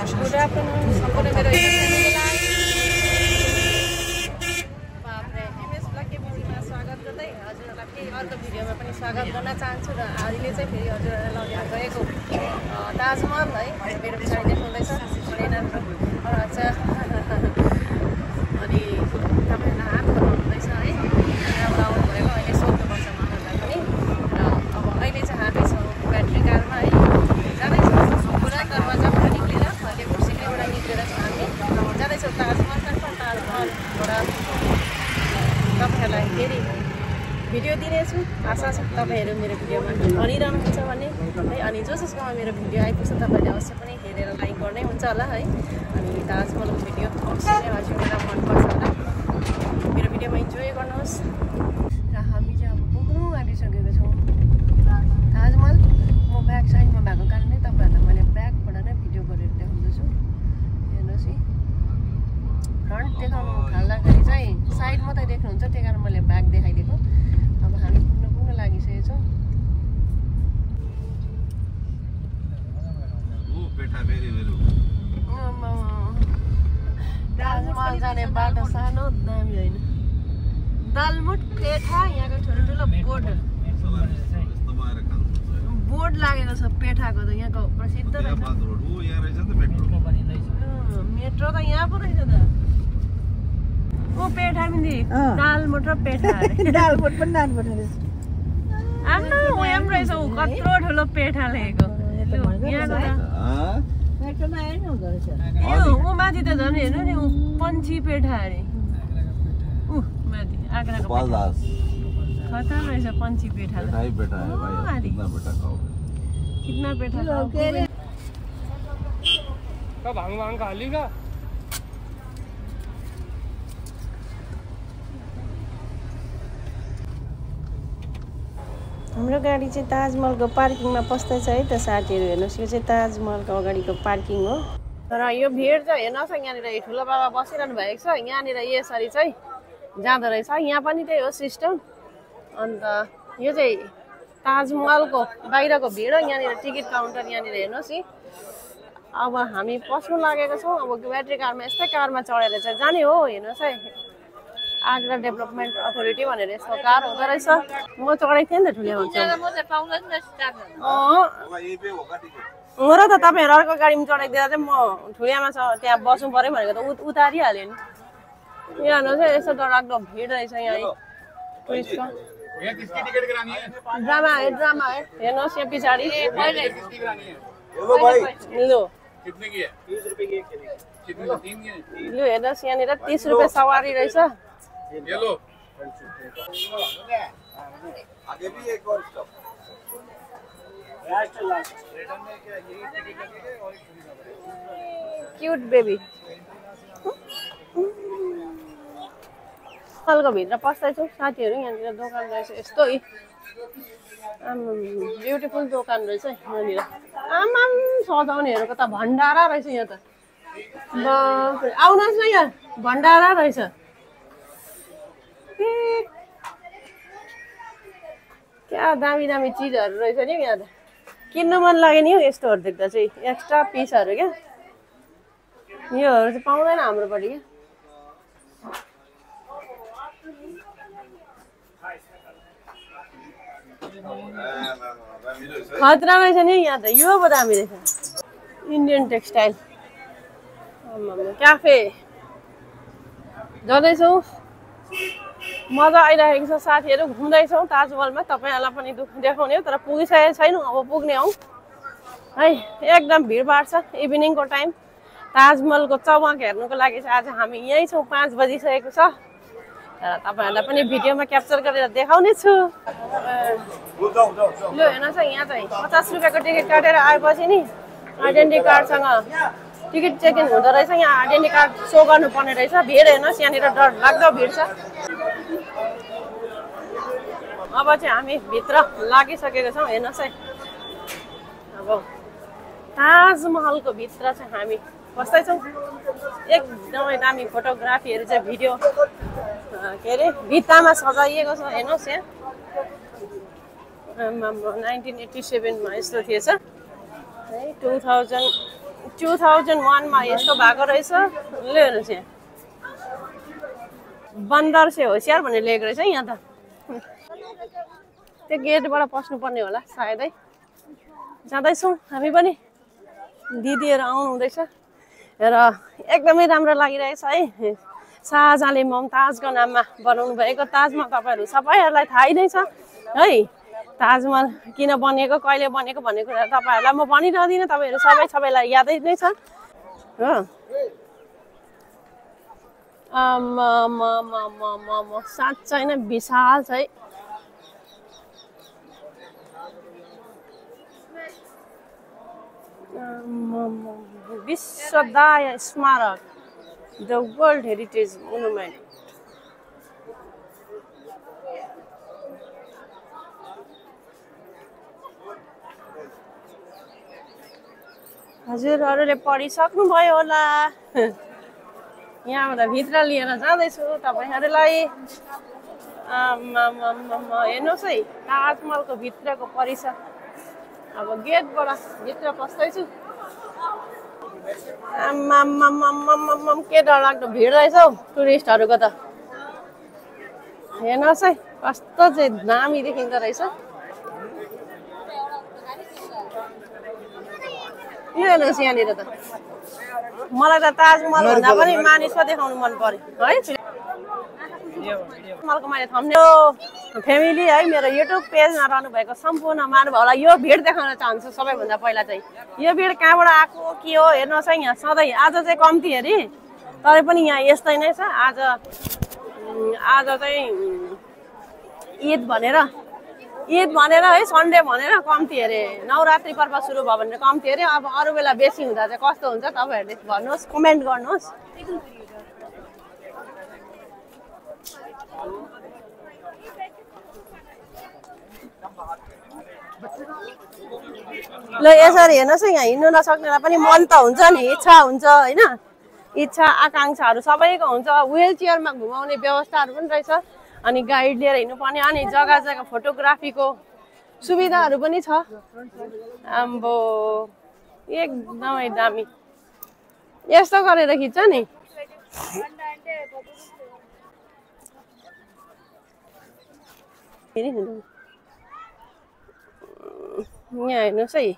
Good afternoon. Sampai मेरो YouTube बापरे MS blog केबीजीमा स्वागत गर्दै हजुरहरुलाई फेरि अर्को भिडियोमा पनि स्वागत गर्न चाहन्छु र अहिले चाहिँ फेरि हजुरहरुलाई लिएर गएको ताजमहल है मेरो पछाडि देख्नुहुँदैछ अनि तपाईहरुलाई हात बनाउनुहुँदैछ है यहाँबाट आउनु भएको अहिले सोध्नुपर्छ उहाँहरुलाई पनि र अब अहिले चाहिँ हामी छौँ ब्याट्री कारमा है जाँदैछौँ पुरा दरवाजाबाट निक्लेर लेपुर सिक्नेबाट निक्लेर हामी जाँदैछौँ ताजमहलतर्फ ताजमहलबाट तपाईहरुलाई फेरि भिडियो दिनेछु आशा छ तपाईहरु मेरो भिडियोमा भनिरहनुहुन्छ भने है अनि जसकोमा मेरो भिडियो आइपुग्छ तपाईले अवश्य पनि हेरेर लाइक गर्नै हुन्छ होला है अनि ताजमहलको भिडियो अवश्य नै हजुरलाई मन पर्छ होला मेरो भिडियोमा इन्जोय गर्नुहोस् र हामी चाहिँ अब पुग्नु आँटिसकेको छौँ ताजमहल म ब्याक साइडमा भएको कारणले तपाईहरुलाई मैले ब्याकबाट नै भिडियो गरेर देखाउँदैछु हेर्नुहोस् है फ्रन्ट देखाउनु थाल्दाखेरि चाहिँ साइड मात्रै देख्नुहुन्छ त्यही कारण मैले ब्याक देखाइदिएको अब हामी पुग्न लागिसकेको छौँ ताजमहल जाने बाटो सानो दामी होइन दालमुट पेठा यहाँको ठुलो बोर्ड लागेको छ पेठाको त यहाँको प्रसिद्ध रहेछ मेट्रो त यहाँ पो रहेछ त ओ पेठा पनि दालमुट र पेठा दालमुट पनि दालमुट रहेछ आम्मा उयाम रहेछ कत्रो ठुलो पेठा लेखेको यहाँको मेट्रोमा हेर्नु हुँदो रहेछ यो ऊ माथि त झन् हेर्नु नि ऊ पन्छी पेठा अरे ऊ माथि आग्राको खतरा रहेछ पन्छी पेठा कितना पेठा का भांग भांग खाली का हाम्रो गाडी चाहिँ ताजमहलको पार्किङमा पस्दैछ है त साथीहरु हेर्नुस् यो चाहिँ ताजमहलको अगाडिको पार्किङ हो तर यो भिड चाहिँ हेर्नुस् यहाँनिर ठुलो बाबा बसिरहनु भएको छ यहाँनिर यसरी चाहिँ जाँदो रहेछ यहाँ पनि त्यही हो सिस्टम अन्त यो चाहिँ ताजमहलको बाहिरको भिड हो यहाँनिर टिकट काउन्टर यहाँनिर हेर्नुस् है अब हामी पस्नु लागेको छौँ अब ब्याट्री कारमा यस्तै कारमा चढेर चाहिँ जाने हो हेर्नुस् है आग्रा डेभलपमेन्ट अथोरिटी भनेर यस्तो कार हुँदो रहेछ म चढेको थिएँ नि त ठुलियामा र त तपाईँहरू अर्को गाडीमा चढाइदिएर चाहिँ म ठुलियामा छ त्यहाँ बस्नु पऱ्यो भनेको त उतारिहाल्यो नि यहाँ हेर्नुहोस् है यस्तो डरलाग्दो भिड रहेछ यहाँ टुरिस्टको ड्रामा है हेर्नुहोस् यहाँ पछाडि लु हेर्नुहोस् यहाँनिर 30 रुपियाँ सवारी रहेछ आगे भी एक और स्टॉप क्यूट बेबी हलको भित्र पस्दैछु साथीहरू यहाँनिर दोकान रहेछ यस्तो ब्युटिफुल दोकान रहेछ यहाँनिर आमाम सजाउनेहरूको त भण्डारा रहेछ यहाँ त आउनुहोस् न यहाँ भण्डारा रहेछ क्या दामी दामी चिजहरू रहेछ नि यहाँ त किन्नु मन लाग्यो नि हौ यस्तोहरू देख्दा चाहिँ एक्स्ट्रा पिसहरू क्या योहरू चाहिँ पाउँदैन हाम्रोपट्टि क्या खतरा रहेछ नि यहाँ त यो पो दामी रहेछ इन्डियन टेक्सटाइल क्याफे जाँदैछौँ मजा आइरहेको छ साथीहरू घुम्दैछौँ ताजमहलमा तपाईँहरूलाई पनि देखाउने हो तर पुगिसकेको छैनौँ अब पुग्ने हौ है एकदम भिडभाड छ इभिनिङको टाइम ताजमहलको चमक हेर्नुको लागि चाहिँ आज हामी यहीँ छौँ 5 बजिसकेको छ तपाईहरुलाई पनि भिडियोमा क्याप्चर गरेर देखाउने छु ल हेर्नुहोस् है यहाँ चाहिँ 50 रुपियाँको टिकट काटेर आएपछि नि आइडेन्टिटी कार्डसँग टिकट चेक इन हुँदो रहेछ यहाँ आइडेन्टिटी कार्ड सो गर्नुपर्ने रहेछ भिड हेर्नुहोस् यहाँनिर डर लाग्दो भिड छ अब चाहिँ हामी भित्र लागिसकेको छौँ हेर्नुहोस् है अब ताजमहलको भित्र चाहिँ हामी बस्दैछौँ एकदमै दामी फोटोग्राफीहरू चाहिँ भिडियो के अरे भित्तामा सजाइएको छ हेर्नुहोस् यहाँ 1987 मा यस्तो थिएछ है 2000 2001 मा यस्तो भएको रहेछ। ले हेर्नुहोस् यहाँ बन्दर से होसियार भनेर लेखेको रहेछ यहाँ त। त्यो गेटबाट पस्नुपर्ने होला सायदै। जाँदैछौँ हामी पनि, दिदीहरू आउनु हुँदैछ र एकदमै राम्रो लागिरहेछ है। शाहजहाँले मुमताजको नाममा बनाउनु भएको ताजमहल तपाईँहरू सबैहरूलाई थाहै नै छ है। ताजमहल किन बनिएको, कहिले बनिएको भन्ने कुरा तपाईँहरूलाई म भनिरहदिनँ, तपाईँहरू सबैलाई यादै नै छ हो। साँच्चै नै विशाल छ है। विश्वदाय स्मारक, द वर्ल्ड हेरिटेज मोनुमेन्ट। हजुरहरूले पढिसक्नुभयो होला। यहाँबाट भित्र लिएर जाँदैछु तपाईँहरूलाई। हेर्नुहोस् है ताजमहलको भित्रको परिसर। अब गेटबाट भित्र पस्दैछु। के डरलाग्दो भिड रहेछ हौ टुरिस्टहरूको त। हेर्नुहोस् है कस्तो चाहिँ दामी देखिँदो रहेछ। यो हेर्नुहोस् यहाँनिर त मलाई त ताजमहल भन्दा पनि मानिसको देखाउनु मन पर्यो है। ताजमहलको मैले थम्नेल फ्यामिली है मेरो युट्युब पेजमा रहनु भएको सम्पूर्ण महानुभावलाई यो भिड देखाउन चाहन्छु। सबैभन्दा पहिला चाहिँ यो भिड कहाँबाट आएको के हो हेर्नुहोस् है। यहाँ सधैँ आज चाहिँ कम्ती हेरी तर पनि यहाँ यस्तै नै छ। आज चाहिँ ईद भनेर है सन्डे भनेर कम्ती अरे। नवरात्रि पर्व सुरु भयो भनेर कम्ती अरे। अब अरू बेला बेसी हुँदा चाहिँ कस्तो हुन्छ तपाईँहरूले भन्नुहोस्, कमेन्ट गर्नुहोस्। ल यसरी हेर्नुहोस् है यहाँ हिँड्नु नसक्नेलाई पनि मन त हुन्छ नि, इच्छा हुन्छ होइन। इच्छा आकाङ्क्षाहरू सबैको हुन्छ। व्हिल चेयरमा घुमाउने व्यवस्थाहरू पनि रहेछ। अनि गाइड लिएर हिँड्नुपर्ने, अनि जग्गा जग्गा फोटोग्राफीको सुविधाहरू पनि छ। आम्बो एकदमै दामी। यस्तो गरेर खिच्छ नि। यहाँ हेर्नुहोस् है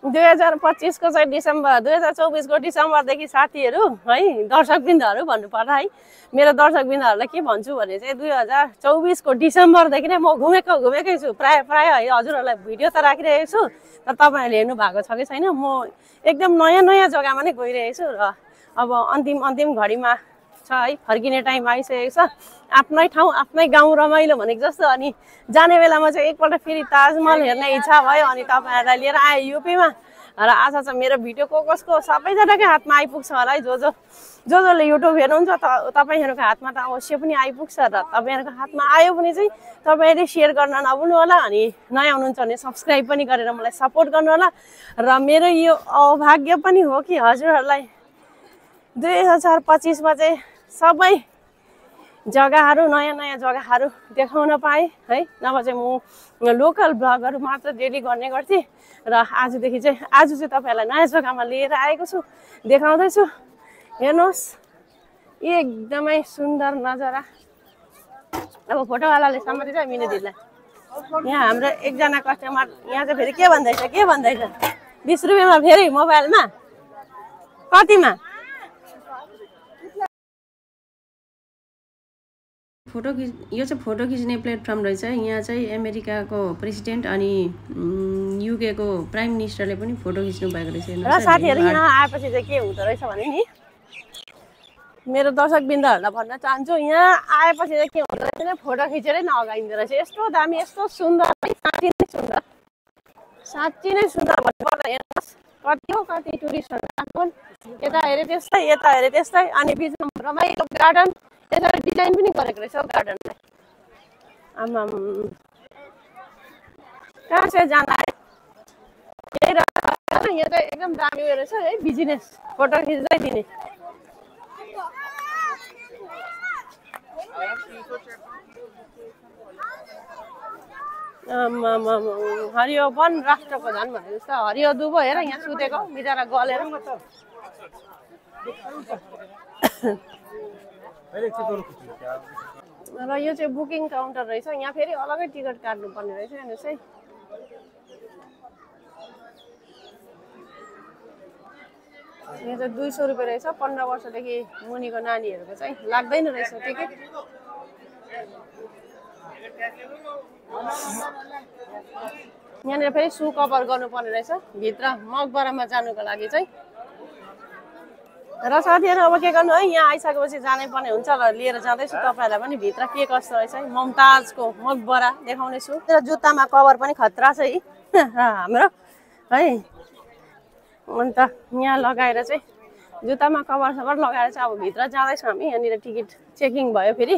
2025 को चाहिँ डिसेम्बर 2024 को डिसेम्बरदेखि साथीहरू है दर्शकवृन्दहरू भन्नुपर्दा है मेरो दर्शकवृन्दहरूलाई के भन्छु भने चाहिँ 2024 को डिसेम्बरदेखि नै म घुमेकै छु। प्राय है हजुरहरूलाई भिडियो त राखिरहेको छु तर तपाईँहरूले हेर्नु भएको छ कि छैन। म एकदम नयाँ जग्गामा नै गइरहेको छु र अब अन्तिम घडीमा छ है। फर्किने टाइम आइसकेको छ। आफ्नै ठाउँ आफ्नै गाउँ रमाइलो भनेको जस्तो। अनि जाने बेलामा चाहिँ एकपल्ट फेरि ताजमहल हेर्ने इच्छा भयो। अनि तपाईँहरूलाई लिएर आएँ युपीमा र आशा छ मेरो भिडियो कसको सबैजनाकै हातमा आइपुग्छ होला है। जसले युट्युब हेर्नुहुन्छ तपाईँहरूको हातमा त अवश्य पनि आइपुग्छ र तपाईँहरूको हातमा आयो भने चाहिँ तपाईँहरूले सेयर गर्न नभुल्नु होला। अनि नयाँ हुनुहुन्छ भने सब्सक्राइब पनि गरेर मलाई सपोर्ट गर्नु होला। र मेरो यो अभाग्य पनि हो कि हजुरहरूलाई 2025 मा चाहिँ सबै जग्गाहरू नयाँ जग्गाहरू देखाउन पाएँ है। नभए चाहिँ म लोकल ब्लगहरू मात्र डेली गर्ने गर्थेँ र आज चाहिँ तपाईँहरूलाई नयाँ जग्गामा लिएर आएको छु, देखाउँदैछु। हेर्नुहोस् एकदमै सुन्दर नजारा। अब फोटोवालाले समातेछ मिने दिदीलाई। यहाँ हाम्रो एकजना कस्टमर यहाँ चाहिँ फेरि के भन्दैछ 20 रुपियाँमा फेरि मोबाइलमा कतिमा यो चाहिँ फोटो खिच्ने प्लेटफर्म रहेछ। यहाँ चाहिँ अमेरिकाको प्रेसिडेन्ट अनि युके को प्राइम मिनिस्टरले पनि फोटो खिच्नु भएको रहेछ। र साथीहरू यहाँ आएपछि चाहिँ के हुँदो रहेछ भने नि मेरो दर्शकवृन्दहरूलाई भन्न चाहन्छु यहाँ आएपछि चाहिँ के हुँदो रहेछ फोटो खिचेरै नअगाइँदो रहेछ। यस्तो दामी यस्तो सुन्दर साँच्ची नै सुन्दर भन्नुपर्दा हेर्नुहोस् कति टुरिस्टहरू आएको। यता हेरे त्यस्तै अनि बिचमा रमाइलो गार्डन यसरी डिजाइन पनि गरेको रहेछ गार्डनलाई। आमाम कहाँ चाहिँ जाँदा यही यहाँ चाहिँ एकदम दामी रहेछ है बिजनेस फोटो खिच्दै दिने। हरियो वन राष्ट्रको झन् भने जस्तो हरियो दुबो हेर यहाँ सुतेको बिचरा गलेर र यो चाहिँ बुकिङ काउन्टर रहेछ यहाँ फेरि अलगै टिकट काट्नु पर्ने रहेछ हेर्नुहोस् है यो चाहिँ 200 रुपियाँ रहेछ 15 वर्षदेखि मुनिको नानीहरूको चाहिँ लाग्दैन रहेछ टिकट यहाँनिर फेरि सु कभर गर्नुपर्ने रहेछ भित्र मकबरामा जानुको लागि चाहिँ र साथीहरू अब के गर्नु है यहाँ आइसकेपछि जानै पर्ने हुन्छ ल लिएर जाँदैछु तपाईँहरूलाई पनि भित्र के कस्तो रहेछ है मुमताजको मकबरा देखाउनेछु र जुत्तामा कभर पनि खतरा छ है हाम्रो है अन्त यहाँ लगाएर चाहिँ जुत्तामा कभर सभर लगाएर चाहिँ अब भित्र जाँदैछौँ हामी यहाँनिर टिकट चेकिङ भयो फेरि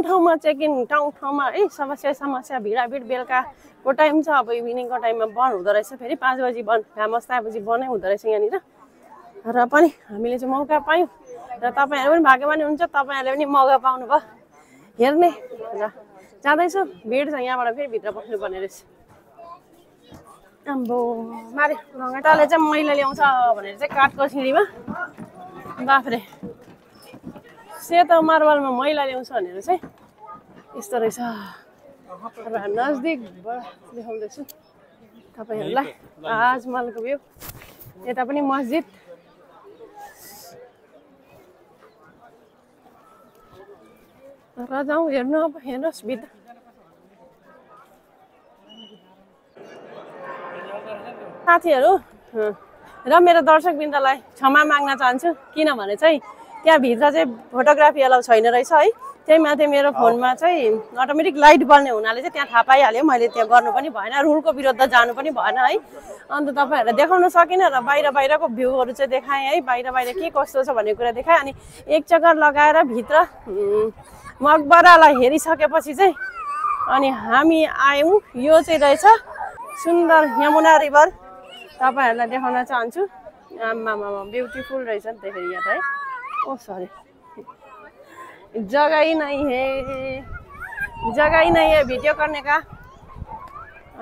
ठाउँमा चेकिङ ठाउँमा है समस्या भिडाभिड बेलुकाको टाइम छ अब इभिनिङको टाइममा बन्द हुँदो रहेछ फेरि 5 बजी बन्द घाम अस्ताएपछि बन्दै हुँदो रहेछ यहाँनिर र पनि हामीले चाहिँ मौका पायौँ र तपाईँहरू पनि भाग्यमानी हुन्छ तपाईँहरूले पनि मौका पाउनुभयो हेर्ने र जाँदैछु भिड छ यहाँबाट फेरि भित्र पस्नुपर्ने रहेछ आम्बो मारे रङ्गाटाले चाहिँ मैला ल्याउँछ भनेर चाहिँ काठको सिँढीमा बाफ्रे सेतो मार्बलमा मैला ल्याउँछ भनेर चाहिँ यस्तो रहेछ र नजिकबाट देखाउँदैछु तपाईँहरूलाई ताजमहलको भ्यू यता पनि मस्जिद र जाउँ हेर्नु अब हेर्नुहोस् भित्र साथीहरू र मेरो दर्शकवृन्दलाई क्षमा माग्न चाहन्छु किनभने चाहिँ त्यहाँभित्र चाहिँ फोटोग्राफी अलाउ छैन रहेछ है त्यही माथि मेरो फोनमा चाहिँ अटोमेटिक लाइट बल्ने हुनाले चाहिँ त्यहाँ थाहा पाइहाल्यो मैले त्यहाँ गर्नु पनि भएन रुलको विरुद्ध जानु पनि भएन है अन्त तपाईँहरूलाई देखाउन सकिनँ र बाहिरको भ्यूहरू चाहिँ देखाएँ है बाहिर के कस्तो छ भन्ने कुरा देखाएँ अनि एक चक्कर लगाएर भित्र मकबरालाई हेरिसकेपछि चाहिँ अनि हामी आयौँ यो चाहिँ रहेछ सुन्दर यमुना रिभर तपाईँहरूलाई देखाउन चाहन्छु आम्मामा ब्युटिफुल रहेछ नि त यहाँ त है ओ सरी जगह ही नहीं है भिडियो करने का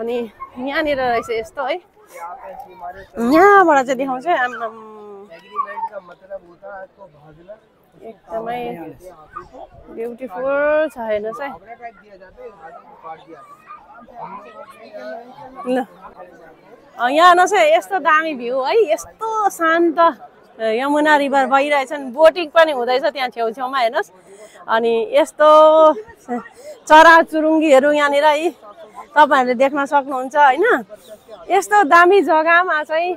अनि यहाँनिर रहेछ यस्तो है यहाँबाट चाहिँ देखाउँछ एकदमै ब्युटिफुल छ हेर्नुहोस् है ल यहाँ हेर्नुहोस् है यस्तो दामी भ्यू है यस्तो शान्त यमुना रिभर बगिरहेछन् बोटिङ पनि हुँदैछ त्यहाँ छेउछेउमा हेर्नुहोस् अनि यस्तो चराचुरुङ्गीहरू यहाँनिर है तपाईँहरूले देख्न सक्नुहुन्छ होइन यस्तो दामी जग्गामा चाहिँ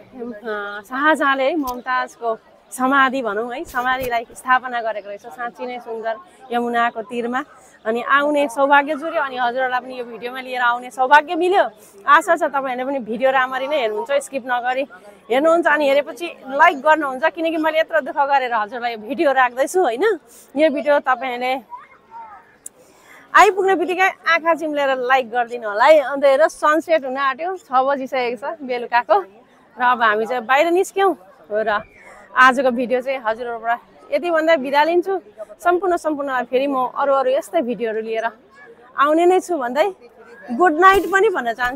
शाहजहाँले है मुमताजको समाधि भनौँ है समाधिलाई स्थापना गरेको रहेछ साँच्ची नै सुन्दर यमुनाको तीरमा अनि आउने सौभाग्य जुर्यो अनि हजुरहरूलाई पनि यो भिडियोमा लिएर आउने सौभाग्य मिल्यो आशा छ तपाईँहरूले पनि भिडियो राम्ररी नै हेर्नुहुन्छ स्किप नगरी हेर्नुहुन्छ अनि हेरेपछि लाइक गर्नुहुन्छ किनकि मैले यत्रो दुःख गरेर हजुरलाई भिडियो राख्दैछु होइन यो भिडियो तपाईँहरूले आइपुग्ने बित्तिकै आँखा चिम्लेर लाइक गरिदिनु होला है अन्त हेर सनसेट हुन आँट्यो 6 बजिसकेको छ बेलुकाको र अब हामी चाहिँ बाहिर निस्क्यौँ र आजको भिडियो चाहिँ हजुरहरूबाट यति भन्दा बिदा लिन्छु सम्पूर्णलाई फेरि म अरू यस्तै भिडियोहरू लिएर आउने नै छु भन्दै गुड नाइट पनि भन्न चाहन्छु।